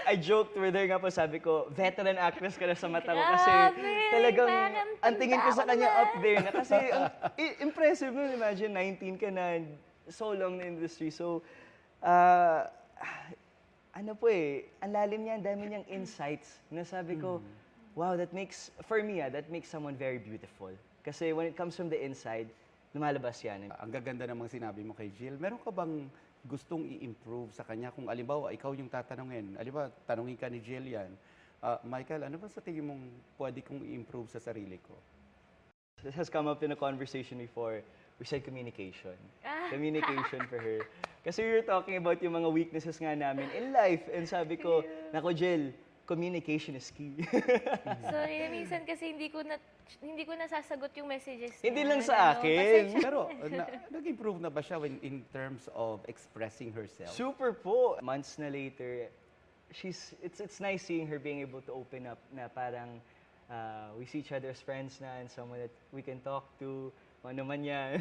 I joked with her nga po, sabi ko, veteran actress ka na sa mata ko kasi Grabe, talagang parang ang tingin ko tanda sa ko kanya na. up there na kasi impressive nun. Imagine, 19 ka na, so long na industry. So, ah, ano po ang lalim niya, ang dami niyang insights na sabi ko, wow, that makes, for me, that makes someone very beautiful. Kasi when it comes from the inside, lumalabas yan. Ang gaganda namang sinabi mo kay Jill. Meron ka bang gustong i-improve sa kanya? Kung alimbawa, ikaw yung tatanungin. Alimbawa, tanungin ka ni Jill yan. Michael, ano ba sa tingin mong pwede kong i-improve sa sarili ko? This has come up in a conversation before. We said communication. Communication for her. Kasi we were talking about yung mga weaknesses nga namin in life. And sabi ko, nako Jill, communication is key. Sorry na minsan kasi hindi ko nasasagot yung messages niya. Hindi lang sa Ano, akin. pasensya. Pero nag-improve na ba siya in terms of expressing herself? Super po. Months na later, it's nice seeing her being able to open up na parang we see each other as friends na and someone that we can talk to, ano man yan.